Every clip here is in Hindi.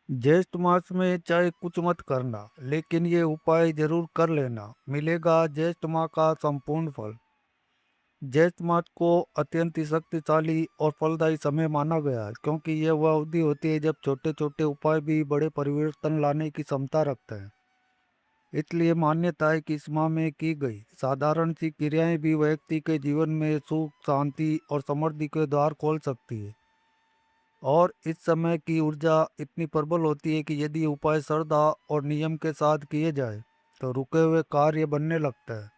ज्येष्ठ मास में चाहे कुछ मत करना, लेकिन ये उपाय जरूर कर लेना, मिलेगा ज्येष्ठ माह का संपूर्ण फल। ज्येष्ठ मास को अत्यंत ही शक्तिशाली और फलदायी समय माना गया है, क्योंकि यह वह अवधि होती है जब छोटे छोटे उपाय भी बड़े परिवर्तन लाने की क्षमता रखते हैं। इसलिए मान्यता है कि इस माह में की गई साधारण सी क्रियाएं भी व्यक्ति के जीवन में सुख, शांति और समृद्धि के द्वार खोल सकती है। और इस समय की ऊर्जा इतनी प्रबल होती है कि यदि उपाय श्रद्धा और नियम के साथ किए जाए तो रुके हुए कार्य बनने लगता है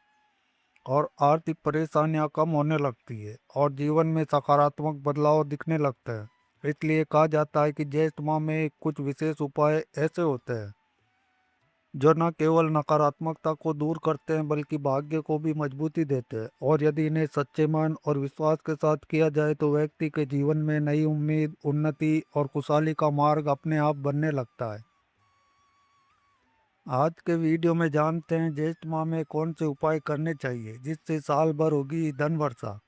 और आर्थिक परेशानियां कम होने लगती है और जीवन में सकारात्मक बदलाव दिखने लगता है। इसलिए कहा जाता है कि ज्येष्ठ माह में कुछ विशेष उपाय ऐसे होते हैं जो न केवल नकारात्मकता को दूर करते हैं बल्कि भाग्य को भी मजबूती देते हैं, और यदि इन्हें सच्चे मन और विश्वास के साथ किया जाए तो व्यक्ति के जीवन में नई उम्मीद, उन्नति और खुशहाली का मार्ग अपने आप बनने लगता है। आज के वीडियो में जानते हैं ज्येष्ठ माह में कौन से उपाय करने चाहिए जिससे साल भर होगी धन वर्षा।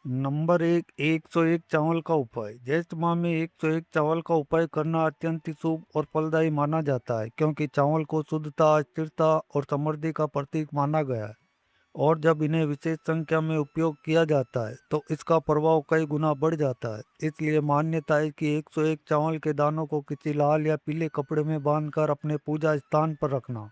नंबर 101 चावल का उपाय। ज्येष्ठ माह में 101 चावल का उपाय करना अत्यंत ही शुभ और फलदायी माना जाता है, क्योंकि चावल को शुद्धता, स्थिरता और समृद्धि का प्रतीक माना गया है। और जब इन्हें विशेष संख्या में उपयोग किया जाता है तो इसका प्रभाव कई गुना बढ़ जाता है। इसलिए मान्यता है कि 101 चावल के दानों को किसी लाल या पीले कपड़े में बांधकर अपने पूजा स्थान पर रखना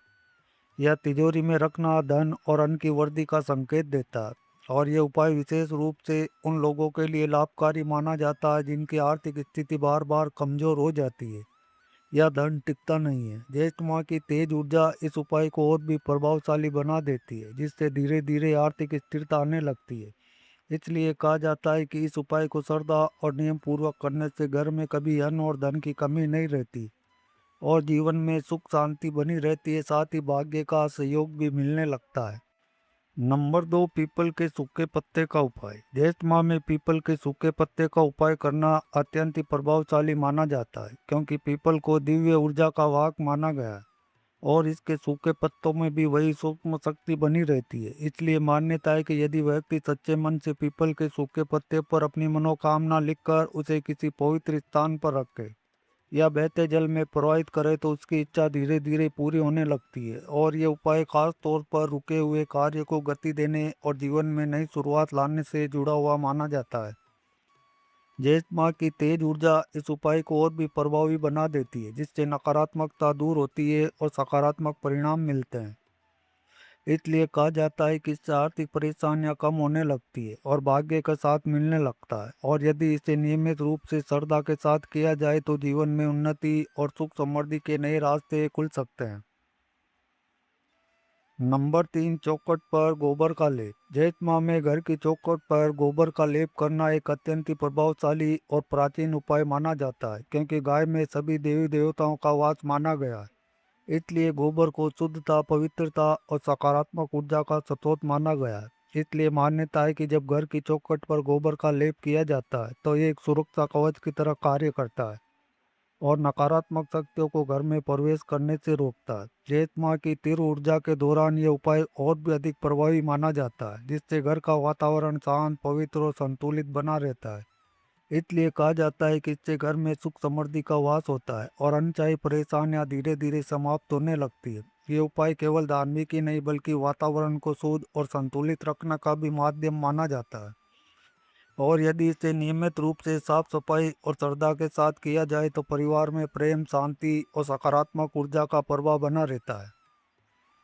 या तिजोरी में रखना धन और अन्न की वृद्धि का संकेत देता है। और ये उपाय विशेष रूप से उन लोगों के लिए लाभकारी माना जाता है जिनकी आर्थिक स्थिति बार बार कमजोर हो जाती है या धन टिकता नहीं है। ज्येष्ठ माह की तेज ऊर्जा इस उपाय को और भी प्रभावशाली बना देती है, जिससे धीरे धीरे आर्थिक स्थिरता आने लगती है। इसलिए कहा जाता है कि इस उपाय को श्रद्धा और नियम पूर्वक करने से घर में कभी अन्न और धन की कमी नहीं रहती और जीवन में सुख शांति बनी रहती है, साथ ही भाग्य का सहयोग भी मिलने लगता है। नंबर 2, पीपल के सूखे पत्ते का उपाय। ज्येष्ठ माह में पीपल के सूखे पत्ते का उपाय करना अत्यंत ही प्रभावशाली माना जाता है, क्योंकि पीपल को दिव्य ऊर्जा का वाहक माना गया है और इसके सूखे पत्तों में भी वही सूक्ष्म शक्ति बनी रहती है। इसलिए मान्यता है कि यदि व्यक्ति सच्चे मन से पीपल के सूखे पत्ते पर अपनी मनोकामना लिखकर उसे किसी पवित्र स्थान पर रखे या बहते जल में प्रवाहित करे तो उसकी इच्छा धीरे धीरे पूरी होने लगती है। और ये उपाय खास तौर पर रुके हुए कार्य को गति देने और जीवन में नई शुरुआत लाने से जुड़ा हुआ माना जाता है। ज्येष्ठ माह की तेज ऊर्जा इस उपाय को और भी प्रभावी बना देती है, जिससे नकारात्मकता दूर होती है और सकारात्मक परिणाम मिलते हैं। इसलिए कहा जाता है कि इससे आर्थिक परेशानियां कम होने लगती है और भाग्य का साथ मिलने लगता है। और यदि इसे नियमित रूप से श्रद्धा के साथ किया जाए तो जीवन में उन्नति और सुख समृद्धि के नए रास्ते खुल सकते हैं। नंबर 3, चौखट पर गोबर का लेप। ज्येष्ठ माह में घर की चौखट पर गोबर का लेप करना एक अत्यंत ही प्रभावशाली और प्राचीन उपाय माना जाता है, क्योंकि गाय में सभी देवी देवताओं का वास माना गया है। इसलिए गोबर को शुद्धता, पवित्रता और सकारात्मक ऊर्जा का स्रोत माना गया है। इसलिए मान्यता है कि जब घर की चौखट पर गोबर का लेप किया जाता है तो ये एक सुरक्षा कवच की तरह कार्य करता है और नकारात्मक शक्तियों को घर में प्रवेश करने से रोकता है। ज्येष्ठ माह की तीव्र ऊर्जा के दौरान ये उपाय और भी अधिक प्रभावी माना जाता है, जिससे घर का वातावरण शांत, पवित्र और संतुलित बना रहता है। इसलिए कहा जाता है कि इससे घर में सुख समृद्धि का वास होता है और अनचाही परेशानियां धीरे धीरे समाप्त होने लगती है। ये उपाय केवल धार्मिक ही नहीं बल्कि वातावरण को शुद्ध और संतुलित रखने का भी माध्यम माना जाता है। और यदि इसे नियमित रूप से साफ सफाई और श्रद्धा के साथ किया जाए तो परिवार में प्रेम, शांति और सकारात्मक ऊर्जा का प्रभाव बना रहता है।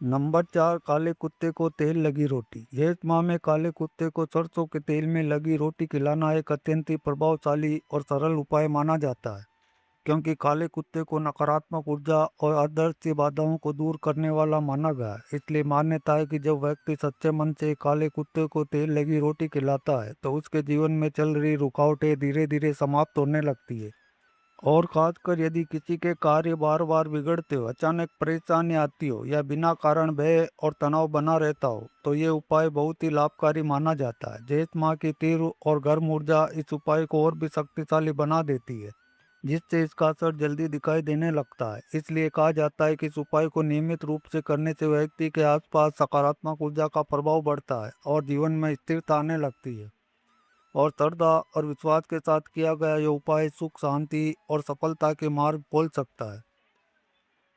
नंबर 4, काले कुत्ते को तेल लगी रोटी। ज्येष्ठ माह में काले कुत्ते को सरसों के तेल में लगी रोटी खिलाना एक अत्यंत ही प्रभावशाली और सरल उपाय माना जाता है, क्योंकि काले कुत्ते को नकारात्मक ऊर्जा और अदृश्य बाधाओं को दूर करने वाला माना गया है। इसलिए मान्यता है कि जब व्यक्ति सच्चे मन से काले कुत्ते को तेल लगी रोटी खिलाता है तो उसके जीवन में चल रही रुकावटें धीरे धीरे समाप्त होने लगती है। और खासकर यदि किसी के कार्य बार बार बिगड़ते हो, अचानक परेशानी आती हो या बिना कारण भय और तनाव बना रहता हो तो ये उपाय बहुत ही लाभकारी माना जाता है। ज्येष्ठ माह की तीव्र और गर्म ऊर्जा इस उपाय को और भी शक्तिशाली बना देती है, जिससे इसका असर जल्दी दिखाई देने लगता है। इसलिए कहा जाता है कि इस उपाय को नियमित रूप से करने से व्यक्ति के आसपास सकारात्मक ऊर्जा का प्रभाव बढ़ता है और जीवन में स्थिरता आने लगती है। और श्रद्धा और विश्वास के साथ किया गया यह उपाय सुख, शांति और सफलता के मार्ग खोल सकता है।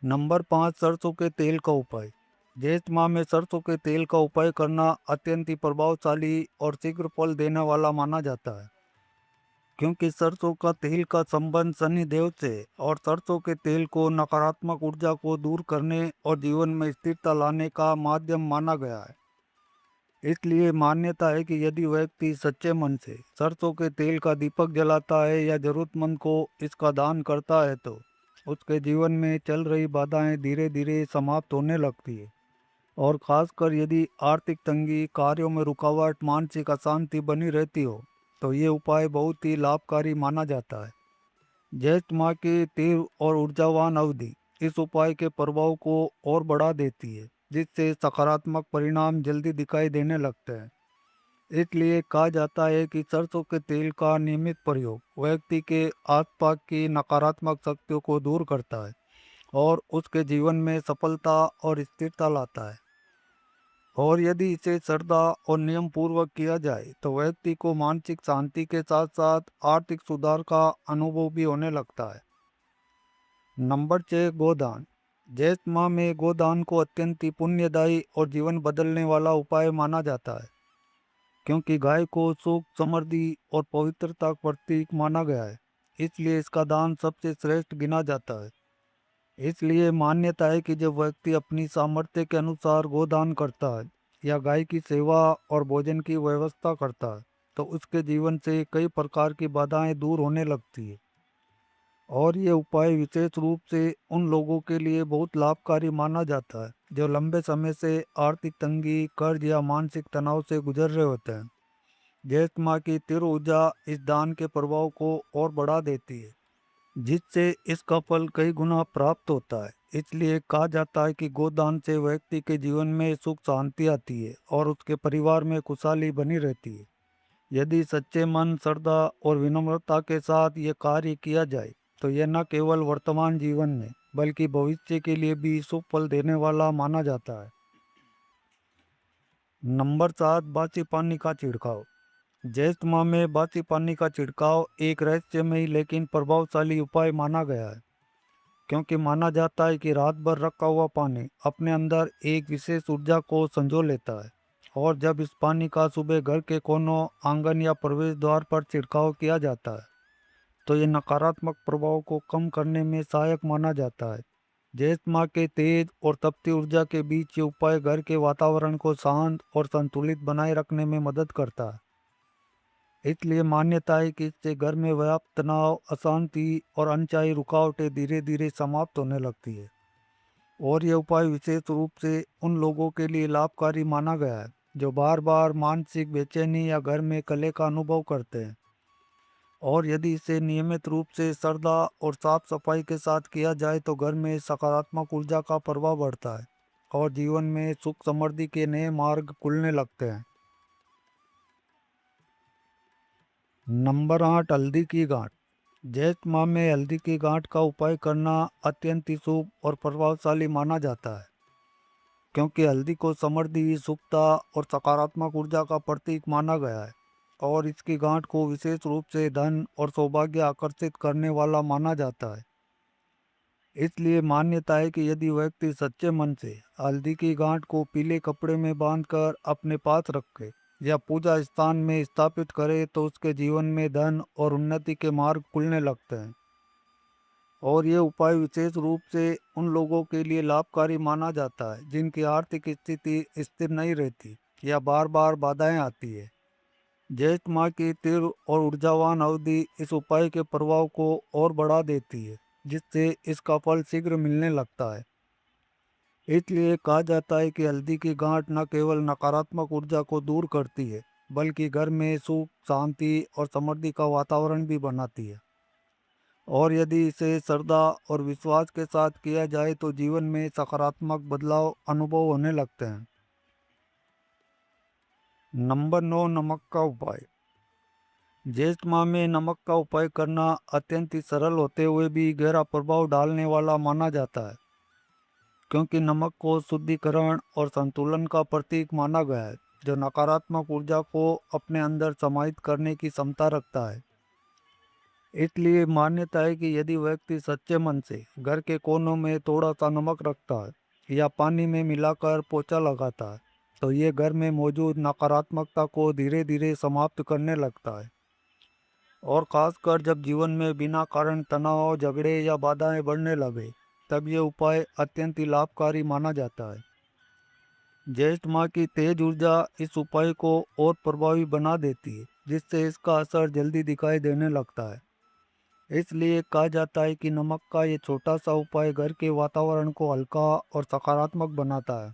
नंबर 5, सरसों के तेल का उपाय। ज्येष्ठ माह में सरसों के तेल का उपाय करना अत्यंत ही प्रभावशाली और शीघ्र फल देने वाला माना जाता है, क्योंकि सरसों का तेल का संबंध शनि देव से और सरसों के तेल को नकारात्मक ऊर्जा को दूर करने और जीवन में स्थिरता लाने का माध्यम माना गया है। इसलिए मान्यता है कि यदि व्यक्ति सच्चे मन से सरसों के तेल का दीपक जलाता है या जरूरतमंद को इसका दान करता है तो उसके जीवन में चल रही बाधाएं धीरे धीरे समाप्त होने लगती है। और खासकर यदि आर्थिक तंगी, कार्यों में रुकावट, मानसिक अशांति बनी रहती हो तो ये उपाय बहुत ही लाभकारी माना जाता है। ज्येष्ठ माह की तीव्र और ऊर्जावान अवधि इस उपाय के प्रभाव को और बढ़ा देती है, जिससे सकारात्मक परिणाम जल्दी दिखाई देने लगते हैं। इसलिए कहा जाता है कि सरसों के तेल का नियमित प्रयोग व्यक्ति के आसपास की नकारात्मक शक्तियों को दूर करता है और उसके जीवन में सफलता और स्थिरता लाता है। और यदि इसे श्रद्धा और नियम पूर्वक किया जाए तो व्यक्ति को मानसिक शांति के साथ साथ आर्थिक सुधार का अनुभव भी होने लगता है। नंबर 6, गोदान। ज्येष्ठ माह में गोदान को अत्यंत ही पुण्यदायी और जीवन बदलने वाला उपाय माना जाता है, क्योंकि गाय को सुख, समृद्धि और पवित्रता का प्रतीक माना गया है। इसलिए इसका दान सबसे श्रेष्ठ गिना जाता है। इसलिए मान्यता है कि जब व्यक्ति अपनी सामर्थ्य के अनुसार गोदान करता है या गाय की सेवा और भोजन की व्यवस्था करता है तो उसके जीवन से कई प्रकार की बाधाएं दूर होने लगती है। और ये उपाय विशेष रूप से उन लोगों के लिए बहुत लाभकारी माना जाता है जो लंबे समय से आर्थिक तंगी, कर्ज या मानसिक तनाव से गुजर रहे होते हैं। ज्येष्ठ माह की तीव्र ऊर्जा इस दान के प्रभाव को और बढ़ा देती है, जिससे इसका फल कई गुना प्राप्त होता है। इसलिए कहा जाता है कि गोदान से व्यक्ति के जीवन में सुख, शांति आती है और उसके परिवार में खुशहाली बनी रहती है। यदि सच्चे मन, श्रद्धा और विनम्रता के साथ ये कार्य किया जाए तो यह न केवल वर्तमान जीवन में बल्कि भविष्य के लिए भी शुभ फल देने वाला माना जाता है। नंबर 7, बासी पानी का छिड़काव। ज्येष्ठ माह में बासी पानी का छिड़काव एक रहस्यमयी लेकिन प्रभावशाली उपाय माना गया है, क्योंकि माना जाता है कि रात भर रखा हुआ पानी अपने अंदर एक विशेष ऊर्जा को संजो लेता है। और जब इस पानी का सुबह घर के कोनों, आंगन या प्रवेश द्वार पर छिड़काव किया जाता है तो ये नकारात्मक प्रभाव को कम करने में सहायक माना जाता है। ज्येष्ठ माह के तेज और तपती ऊर्जा के बीच ये उपाय घर के वातावरण को शांत और संतुलित बनाए रखने में मदद करता है। इसलिए मान्यता है कि इससे घर में व्याप्त तनाव, अशांति और अनचाही रुकावटें धीरे धीरे समाप्त होने लगती है। और यह उपाय विशेष रूप से उन लोगों के लिए लाभकारी माना गया है जो बार बार मानसिक बेचैनी या घर में कले का अनुभव करते हैं। और यदि इसे नियमित रूप से श्रद्धा और साफ सफाई के साथ किया जाए तो घर में सकारात्मक ऊर्जा का प्रभाव बढ़ता है और जीवन में सुख, समृद्धि के नए मार्ग खुलने लगते हैं। नंबर 8, हल्दी की गांठ। ज्येष्ठ माह में हल्दी की गांठ का उपाय करना अत्यंत ही शुभ और प्रभावशाली माना जाता है, क्योंकि हल्दी को समृद्धि, सुखता और सकारात्मक ऊर्जा का प्रतीक माना गया है। और इसकी गांठ को विशेष रूप से धन और सौभाग्य आकर्षित करने वाला माना जाता है। इसलिए मान्यता है कि यदि व्यक्ति सच्चे मन से हल्दी की गांठ को पीले कपड़े में बांधकर अपने पास रखे या पूजा स्थान में स्थापित करे तो उसके जीवन में धन और उन्नति के मार्ग खुलने लगते हैं। और ये उपाय विशेष रूप से उन लोगों के लिए लाभकारी माना जाता है जिनकी आर्थिक स्थिति स्थिर नहीं रहती या बार बार बाधाएं आती है। ज्येष्ठ माह की तीव्र और ऊर्जावान अवधि इस उपाय के प्रभाव को और बढ़ा देती है, जिससे इसका फल शीघ्र मिलने लगता है। इसलिए कहा जाता है कि हल्दी की गांठ न केवल नकारात्मक ऊर्जा को दूर करती है बल्कि घर में सुख, शांति और समृद्धि का वातावरण भी बनाती है। और यदि इसे श्रद्धा और विश्वास के साथ किया जाए तो जीवन में सकारात्मक बदलाव अनुभव होने लगते हैं। नंबर 9, नमक का उपाय। ज्येष्ठ माह में नमक का उपाय करना अत्यंत ही सरल होते हुए भी गहरा प्रभाव डालने वाला माना जाता है, क्योंकि नमक को शुद्धिकरण और संतुलन का प्रतीक माना गया है। जो नकारात्मक ऊर्जा को अपने अंदर समाहित करने की क्षमता रखता है। इसलिए मान्यता है कि यदि व्यक्ति सच्चे मन से घर के कोनों में थोड़ा सा नमक रखता है या पानी में मिलाकर पोछा लगाता है, तो ये घर में मौजूद नकारात्मकता को धीरे धीरे समाप्त करने लगता है। और खासकर जब जीवन में बिना कारण तनाव, झगड़े या बाधाएं बढ़ने लगे, तब ये उपाय अत्यंत ही लाभकारी माना जाता है। ज्येष्ठ माह की तेज ऊर्जा इस उपाय को और प्रभावी बना देती है, जिससे इसका असर जल्दी दिखाई देने लगता है। इसलिए कहा जाता है कि नमक का ये छोटा सा उपाय घर के वातावरण को हल्का और सकारात्मक बनाता है।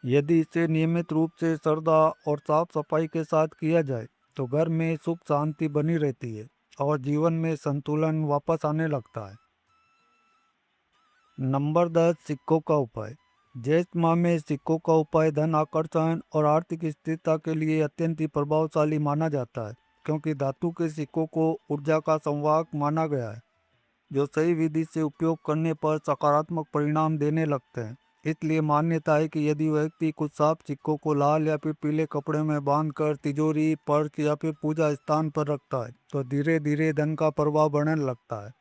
यदि इसे नियमित रूप से श्रद्धा और साफ सफाई के साथ किया जाए, तो घर में सुख शांति बनी रहती है और जीवन में संतुलन वापस आने लगता है। नंबर 10, सिक्कों का उपाय। ज्येष्ठ माह में सिक्कों का उपाय धन आकर्षण और आर्थिक स्थिरता के लिए अत्यंत ही प्रभावशाली माना जाता है, क्योंकि धातु के सिक्कों को ऊर्जा का संवाहक माना गया है, जो सही विधि से उपयोग करने पर सकारात्मक परिणाम देने लगते हैं। इसलिए मान्यता है कि यदि व्यक्ति कुछ साफ सिक्कों को लाल या फिर पीले कपड़े में बांधकर तिजोरी, पर्स या फिर पूजा स्थान पर रखता है, तो धीरे धीरे धन का प्रवाह बढ़ने लगता है।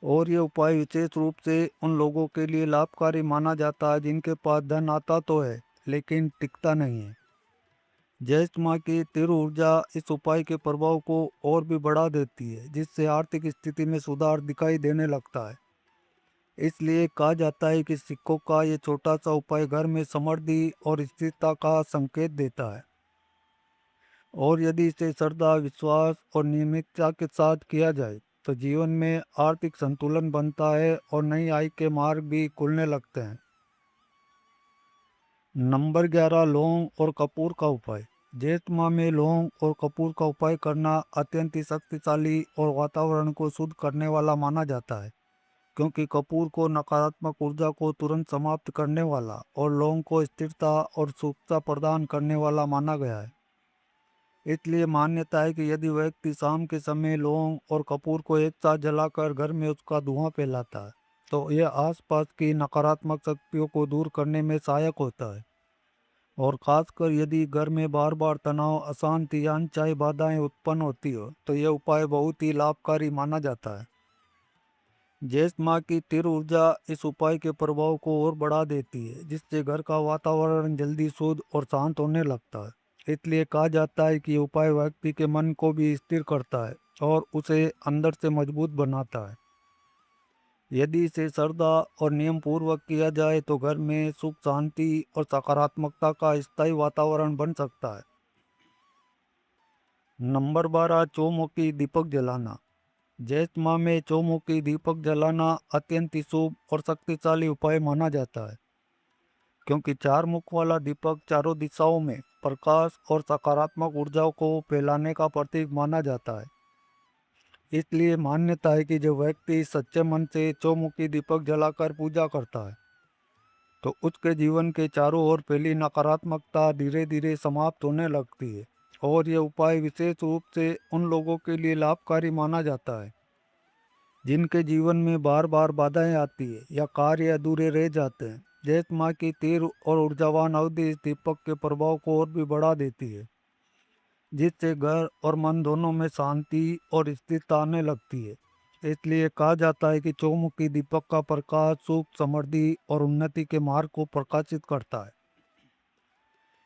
और ये उपाय विशेष रूप से उन लोगों के लिए लाभकारी माना जाता है जिनके पास धन आता तो है, लेकिन टिकता नहीं है। ज्येष्ठ माह की तीव्र ऊर्जा इस उपाय के प्रभाव को और भी बढ़ा देती है, जिससे आर्थिक स्थिति में सुधार दिखाई देने लगता है। इसलिए कहा जाता है कि सिक्कों का ये छोटा सा उपाय घर में समृद्धि और स्थिरता का संकेत देता है। और यदि इसे श्रद्धा, विश्वास और नियमितता के साथ किया जाए, तो जीवन में आर्थिक संतुलन बनता है और नई आय के मार्ग भी खुलने लगते हैं। नंबर 11, लौंग और कपूर का उपाय। ज्येष्ठ माह में लौंग और कपूर का उपाय करना अत्यंत ही शक्तिशाली और वातावरण को शुद्ध करने वाला माना जाता है, क्योंकि कपूर को नकारात्मक ऊर्जा को तुरंत समाप्त करने वाला और लौंग को स्थिरता और सुखता प्रदान करने वाला माना गया है। इसलिए मान्यता है कि यदि व्यक्ति शाम के समय लौंग और कपूर को एक साथ जलाकर घर में उसका धुआं फैलाता है, तो यह आसपास की नकारात्मक शक्तियों को दूर करने में सहायक होता है। और खासकर यदि घर में बार बार तनाव, अशांति या अनचाही बाधाएं उत्पन्न होती हो, तो यह उपाय बहुत ही लाभकारी माना जाता है। ज्येष्ठ माह की तीव्र ऊर्जा इस उपाय के प्रभाव को और बढ़ा देती है, जिससे घर का वातावरण जल्दी शुद्ध और शांत होने लगता है। इसलिए कहा जाता है कि ये उपाय व्यक्ति के मन को भी स्थिर करता है और उसे अंदर से मजबूत बनाता है। यदि इसे श्रद्धा और नियम पूर्वक किया जाए, तो घर में सुख, शांति और सकारात्मकता का स्थायी वातावरण बन सकता है। नंबर 12, चौमुखी दीपक जलाना। ज्येष्ठ माह में चौमुखी दीपक जलाना अत्यंत ही शुभ और शक्तिशाली उपाय माना जाता है, क्योंकि चार मुख वाला दीपक चारों दिशाओं में प्रकाश और सकारात्मक ऊर्जाओं को फैलाने का प्रतीक माना जाता है। इसलिए मान्यता है कि जो व्यक्ति सच्चे मन से चौमुखी दीपक जलाकर पूजा करता है, तो उसके जीवन के चारों ओर फैली नकारात्मकता धीरे धीरे समाप्त होने लगती है। और यह उपाय विशेष रूप से उन लोगों के लिए लाभकारी माना जाता है जिनके जीवन में बार बार बाधाएं आती है या कार्य अधूरे रह जाते हैं। ज्येष्ठ माह की तीव्र और ऊर्जावान अवधि इस दीपक के प्रभाव को और भी बढ़ा देती है, जिससे घर और मन दोनों में शांति और स्थिरता आने लगती है। इसलिए कहा जाता है कि चौमुखी दीपक का प्रकाश सुख, समृद्धि और उन्नति के मार्ग को प्रकाशित करता है।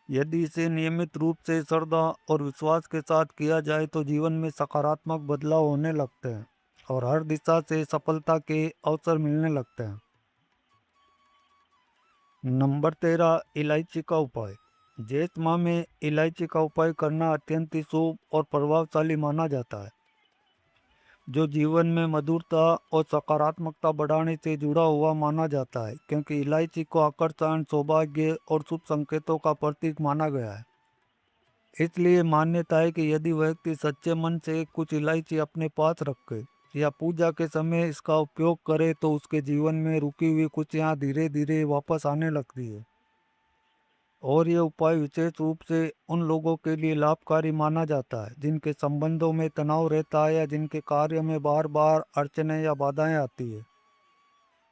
यदि इसे नियमित रूप से श्रद्धा और विश्वास के साथ किया जाए, तो जीवन में सकारात्मक बदलाव होने लगते हैं और हर दिशा से सफलता के अवसर मिलने लगते हैं। नंबर 13, इलायची का उपाय। ज्येष्ठ माह में इलायची का उपाय करना अत्यंत ही शुभ और प्रभावशाली माना जाता है, जो जीवन में मधुरता और सकारात्मकता बढ़ाने से जुड़ा हुआ माना जाता है, क्योंकि इलायची को आकर्षण, सौभाग्य और शुभ संकेतों का प्रतीक माना गया है। इसलिए मान्यता है कि यदि व्यक्ति सच्चे मन से कुछ इलायची अपने पास रखे या पूजा के समय इसका उपयोग करे, तो उसके जीवन में रुकी हुई खुशियाँ धीरे धीरे वापस आने लगती है। और ये उपाय विशेष रूप से उन लोगों के लिए लाभकारी माना जाता है जिनके संबंधों में तनाव रहता है या जिनके कार्य में बार बार अड़चनें या बाधाएं आती है।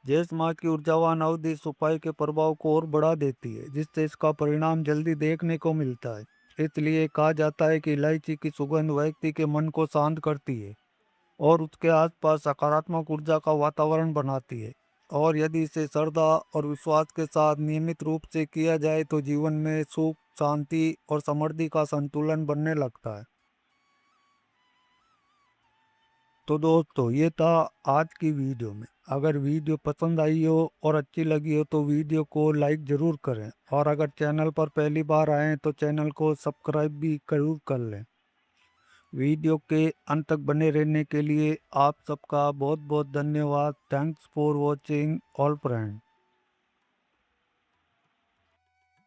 ज्येष्ठ मास की ऊर्जावान अवधि इस उपाय के प्रभाव को और बढ़ा देती है, जिससे इसका परिणाम जल्दी देखने को मिलता है। इसलिए कहा जाता है कि इलायची की सुगंध व्यक्ति के मन को शांत करती है और उसके आसपास सकारात्मक ऊर्जा का वातावरण बनाती है। और यदि इसे श्रद्धा और विश्वास के साथ नियमित रूप से किया जाए तो जीवन में सुख, शांति और समृद्धि का संतुलन बनने लगता है। तो दोस्तों, ये था आज की वीडियो में। अगर वीडियो पसंद आई हो और अच्छी लगी हो तो वीडियो को लाइक ज़रूर करें, और अगर चैनल पर पहली बार आए तो चैनल को सब्सक्राइब भी जरूर कर लें। वीडियो के अंत तक बने रहने के लिए आप सबका बहुत बहुत धन्यवाद। Thanks for watching all friend.